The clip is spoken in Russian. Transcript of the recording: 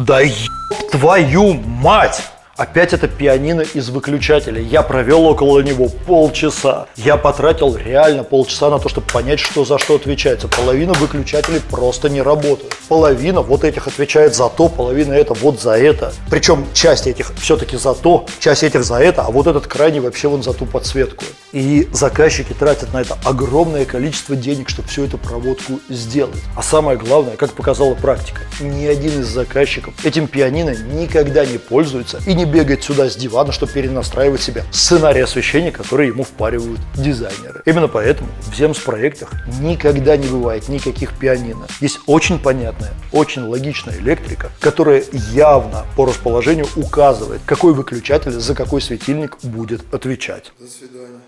Да еб твою мать! Опять это пианино из выключателей. Я провел около него полчаса. Я потратил реально полчаса на то, чтобы понять, что за что отвечается. Половина выключателей просто не работает. Половина вот этих отвечает за то, половина это вот за это. Причем часть этих все-таки за то, часть этих за это, а вот этот крайний вообще вон за ту подсветку. И заказчики тратят на это огромное количество денег, чтобы всю эту проводку сделать. А самое главное, как показала практика, ни один из заказчиков этим пианино никогда не пользуется и не бегает сюда с дивана, чтобы перенастраивать себе сценарий освещения, который ему впаривают дизайнеры. Именно поэтому в Земс-проектах никогда не бывает никаких пианино. Есть очень понятная, очень логичная электрика, которая явно по расположению указывает, какой выключатель за какой светильник будет отвечать. До свидания.